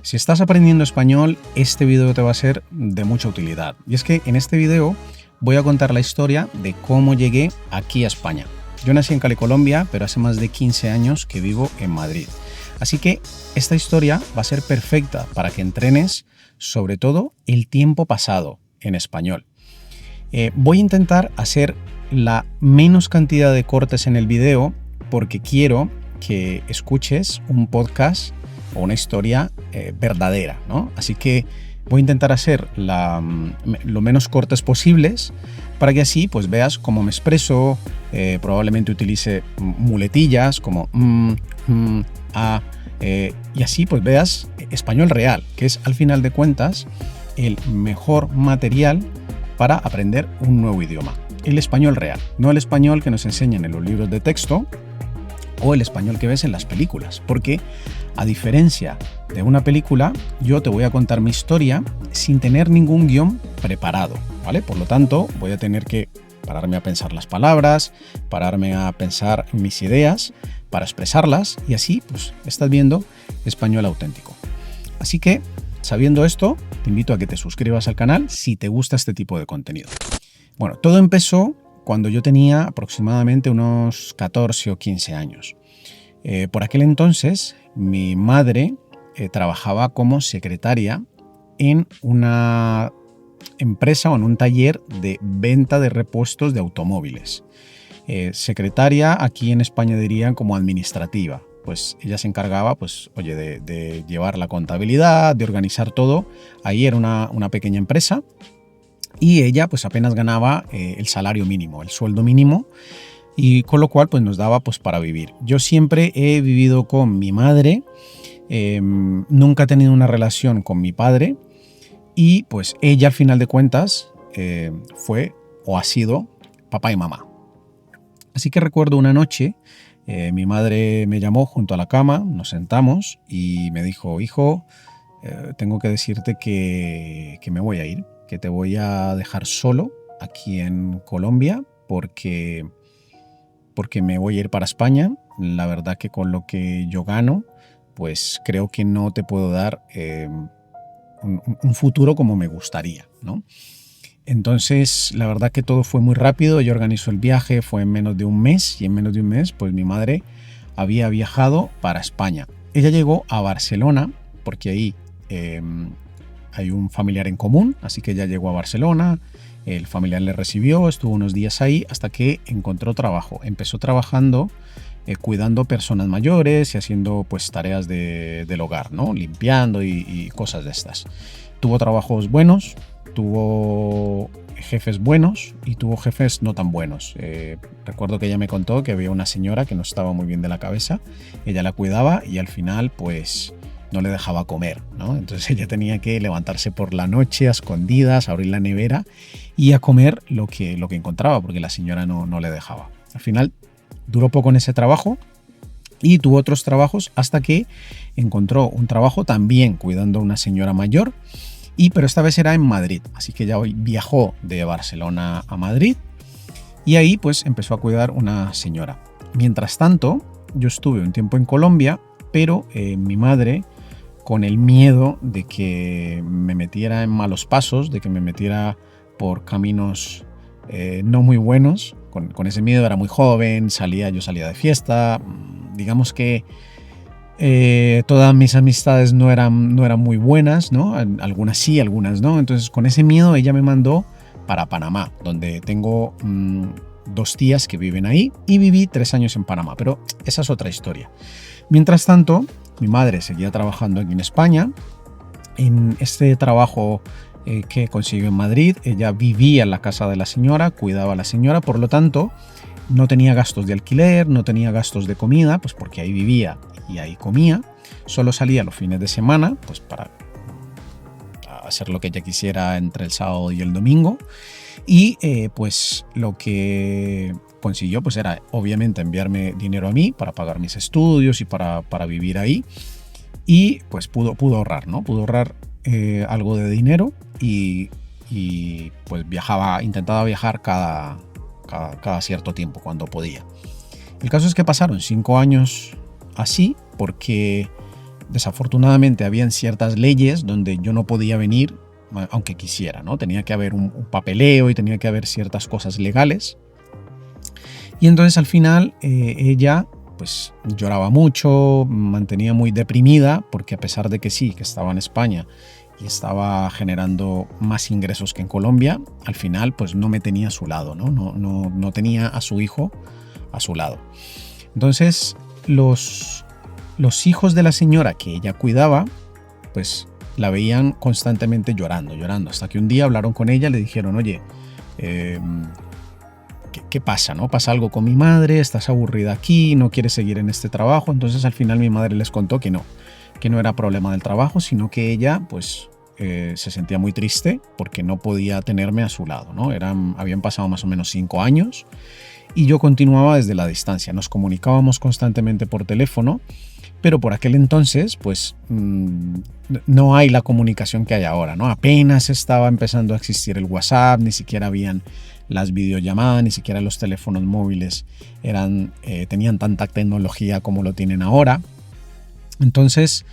Si estás aprendiendo español, este video te va a ser de mucha utilidad. Y es que en este video voy a contar la historia de cómo llegué aquí a España. Yo nací en Cali, Colombia, pero hace más de 15 años que vivo en Madrid. Así que esta historia va a ser perfecta para que entrenes sobre todo el tiempo pasado en español. Voy a intentar hacer la menos cantidad de cortes en el video porque quiero que escuches un podcast o una historia verdadera, ¿no? Así que voy a intentar hacer lo menos cortes posibles para que así pues veas cómo me expreso, probablemente utilice muletillas como y así pues veas español real, que es al final de cuentas el mejor material para aprender un nuevo idioma. El español real, no el español que nos enseñan en los libros de texto o el español que ves en las películas, porque a diferencia de una película, yo te voy a contar mi historia sin tener ningún guión preparado, ¿vale? Por lo tanto, voy a tener que pararme a pensar las palabras, pararme a pensar mis ideas para expresarlas y así, pues, estás viendo español auténtico. Así que, sabiendo esto, te invito a que te suscribas al canal si te gusta este tipo de contenido. Bueno, todo empezó cuando yo tenía aproximadamente unos 14 o 15 años. Por aquel entonces, mi madre trabajaba como secretaria en una empresa o en un taller de venta de repuestos de automóviles. Secretaria, aquí en España dirían como administrativa. Pues ella se encargaba, pues, oye, de llevar la contabilidad, de organizar todo. Ahí era una pequeña empresa. Y ella pues apenas ganaba el salario mínimo, el sueldo mínimo, y con lo cual pues nos daba pues para vivir. Yo siempre he vivido con mi madre, nunca he tenido una relación con mi padre y pues ella al final de cuentas fue o ha sido papá y mamá. Así que recuerdo una noche, mi madre me llamó junto a la cama, nos sentamos y me dijo: hijo, tengo que decirte que me voy a ir, que te voy a dejar solo aquí en Colombia porque me voy a ir para España. La verdad que con lo que yo gano, pues creo que no te puedo dar un futuro como me gustaría, ¿no? Entonces, la verdad que todo fue muy rápido. Yo organizo el viaje, fue en menos de un mes y en menos de un mes, pues mi madre había viajado para España. Ella llegó a Barcelona porque ahí hay un familiar en común, así que ella llegó a Barcelona, el familiar le recibió, estuvo unos días ahí hasta que encontró trabajo. Empezó trabajando cuidando personas mayores y haciendo pues tareas del hogar, ¿no? Limpiando y cosas de estas. Tuvo trabajos buenos, tuvo jefes buenos y tuvo jefes no tan buenos. Recuerdo que ella me contó que había una señora que no estaba muy bien de la cabeza, ella la cuidaba y al final pues no le dejaba comer, ¿no? Entonces ella tenía que levantarse por la noche a escondidas, abrir la nevera y a comer lo que encontraba, porque la señora no le dejaba. Al final duró poco en ese trabajo y tuvo otros trabajos hasta que encontró un trabajo también cuidando a una señora mayor, pero esta vez era en Madrid. Así que ya hoy viajó de Barcelona a Madrid y ahí pues empezó a cuidar una señora. Mientras tanto, yo estuve un tiempo en Colombia, pero mi madre, con el miedo de que me metiera en malos pasos, de que me metiera por caminos no muy buenos, con ese miedo, era muy joven, yo salía de fiesta, digamos que todas mis amistades no eran muy buenas, ¿no? Algunas sí, algunas no. Entonces con ese miedo ella me mandó para Panamá, donde tengo 2 tías que viven ahí y viví 3 años en Panamá, pero esa es otra historia. Mientras tanto, mi madre seguía trabajando aquí en España. En este trabajo que consiguió en Madrid, ella vivía en la casa de la señora, cuidaba a la señora, por lo tanto, no tenía gastos de alquiler, no tenía gastos de comida, pues porque ahí vivía y ahí comía. Solo salía los fines de semana, pues para hacer lo que ella quisiera entre el sábado y el domingo. Y pues lo que consiguió pues era obviamente enviarme dinero a mí para pagar mis estudios y para vivir ahí. Y pues pudo ahorrar, ¿no? Pudo ahorrar algo de dinero y pues intentaba viajar cada cierto tiempo cuando podía. El caso es que pasaron 5 años así porque desafortunadamente habían ciertas leyes donde yo no podía venir aunque quisiera, ¿no? Tenía que haber un papeleo y tenía que haber ciertas cosas legales. Y entonces al final ella pues lloraba mucho, mantenía muy deprimida, porque a pesar de que sí, que estaba en España y estaba generando más ingresos que en Colombia, al final pues no me tenía a su lado, ¿no? No tenía a su hijo a su lado. Entonces los hijos de la señora que ella cuidaba, pues la veían constantemente llorando, hasta que un día hablaron con ella, le dijeron, oye, ¿qué pasa? ¿No? ¿Pasa algo con mi madre? ¿Estás aburrida aquí? ¿No quieres seguir en este trabajo? Entonces al final mi madre les contó que no era problema del trabajo, sino que ella pues se sentía muy triste porque no podía tenerme a su lado, ¿no? Habían pasado más o menos 5 años y yo continuaba desde la distancia. Nos comunicábamos constantemente por teléfono, pero por aquel entonces pues no hay la comunicación que hay ahora, ¿no? Apenas estaba empezando a existir el WhatsApp, ni siquiera habían las videollamadas, ni siquiera los teléfonos móviles tenían tanta tecnología como lo tienen ahora. Entonces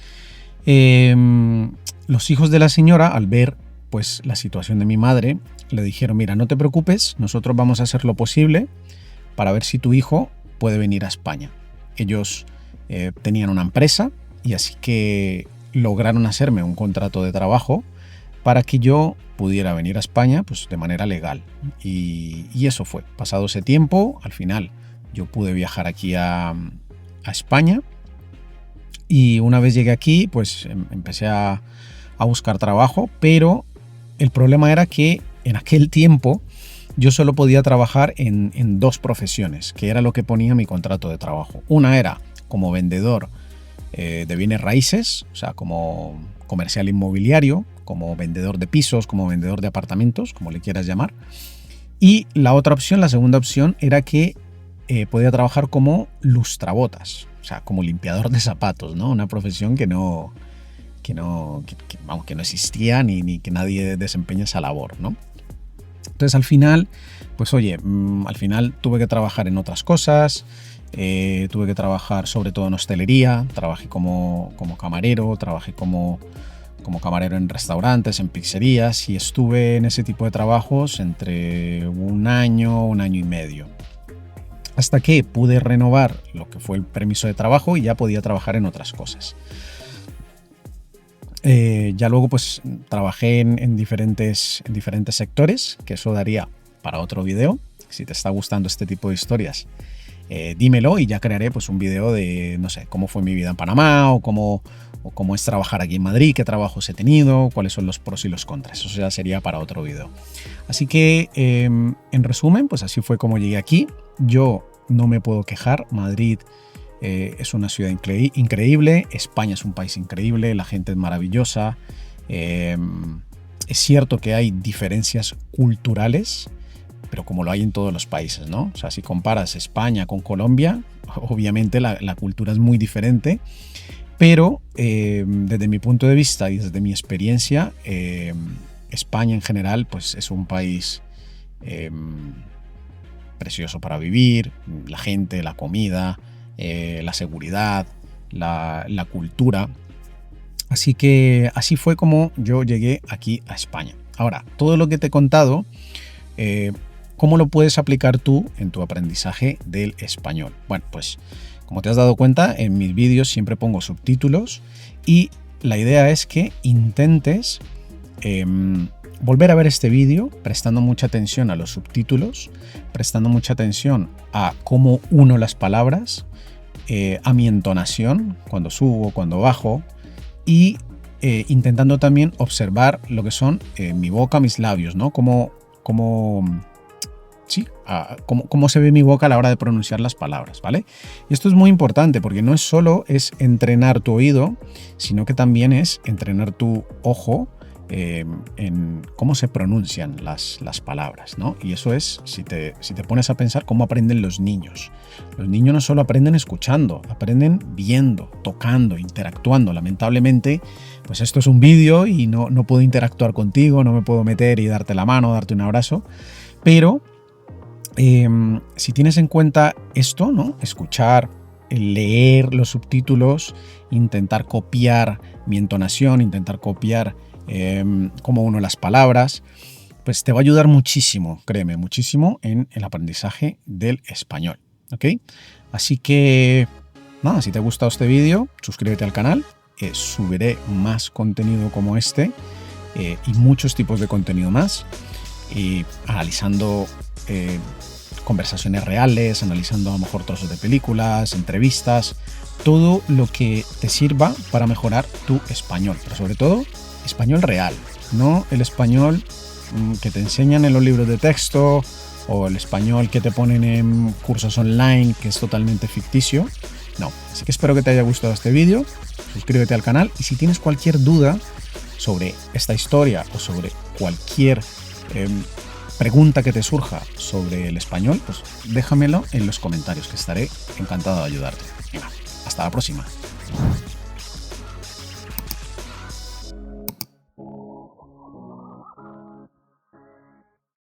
los hijos de la señora, al ver pues la situación de mi madre, le dijeron, mira, no te preocupes, nosotros vamos a hacer lo posible para ver si tu hijo puede venir a España. Ellos tenían una empresa y así que lograron hacerme un contrato de trabajo para que yo pudiera venir a España pues de manera legal. Y eso fue. Pasado ese tiempo, al final yo pude viajar aquí a España y una vez llegué aquí pues empecé a buscar trabajo, pero el problema era que en aquel tiempo yo solo podía trabajar en 2 profesiones, que era lo que ponía mi contrato de trabajo. Una era como vendedor de bienes raíces, o sea, como comercial inmobiliario, como vendedor de pisos, como vendedor de apartamentos, como le quieras llamar. Y la otra opción, la segunda opción, era que podía trabajar como lustrabotas, o sea, como limpiador de zapatos, ¿no? Una profesión que no existía ni que nadie desempeña esa labor, ¿no? Entonces al final, pues oye, al final tuve que trabajar en otras cosas, tuve que trabajar sobre todo en hostelería, trabajé como camarero, trabajé como camarero en restaurantes, en pizzerías y estuve en ese tipo de trabajos entre un año y medio. Hasta que pude renovar lo que fue el permiso de trabajo y ya podía trabajar en otras cosas. Ya luego pues trabajé en diferentes sectores, que eso daría para otro video. Si te está gustando este tipo de historias, dímelo y ya crearé pues un video de, no sé, cómo fue mi vida en Panamá o cómo es trabajar aquí en Madrid, qué trabajos he tenido, cuáles son los pros y los contras. Eso ya sería para otro video. Así que en resumen, pues así fue como llegué aquí. Yo no me puedo quejar. Madrid es una ciudad increíble, España es un país increíble, la gente es maravillosa. Es cierto que hay diferencias culturales, pero como lo hay en todos los países, ¿no? O sea, si comparas España con Colombia, obviamente la cultura es muy diferente, pero desde mi punto de vista y desde mi experiencia, España en general pues es un país precioso para vivir, la gente, la comida, la seguridad, la cultura. Así que así fue como yo llegué aquí a España. Ahora, todo lo que te he contado, ¿cómo lo puedes aplicar tú en tu aprendizaje del español? Bueno, pues como te has dado cuenta, en mis vídeos siempre pongo subtítulos y la idea es que intentes volver a ver este vídeo prestando mucha atención a los subtítulos, prestando mucha atención a cómo uno las palabras, a mi entonación, cuando subo, cuando bajo, y intentando también observar lo que son mi boca, mis labios, ¿no? Cómo se ve mi boca a la hora de pronunciar las palabras, ¿vale? Y esto es muy importante porque no es solo entrenar tu oído, sino que también es entrenar tu ojo en cómo se pronuncian las palabras, ¿no? Y eso es, si te pones a pensar, cómo aprenden los niños. Los niños no solo aprenden escuchando, aprenden viendo, tocando, interactuando. Lamentablemente, pues esto es un vídeo y no puedo interactuar contigo, no me puedo meter y darte la mano, darte un abrazo, pero si tienes en cuenta esto, ¿no? Escuchar, leer los subtítulos, intentar copiar mi entonación, intentar copiar cómo uno las palabras, pues te va a ayudar muchísimo, créeme, muchísimo en el aprendizaje del español, ¿ok? Así que, nada, si te ha gustado este vídeo, suscríbete al canal, subiré más contenido como este y muchos tipos de contenido más, y analizando conversaciones reales, analizando a lo mejor trozos de películas, entrevistas, todo lo que te sirva para mejorar tu español, pero sobre todo español real, no el español que te enseñan en los libros de texto o el español que te ponen en cursos online, que es totalmente ficticio. No, así que espero que te haya gustado este vídeo, suscríbete al canal y si tienes cualquier duda sobre esta historia o sobre cualquier pregunta que te surja sobre el español, pues déjamelo en los comentarios, que estaré encantado de ayudarte. Venga, hasta la próxima.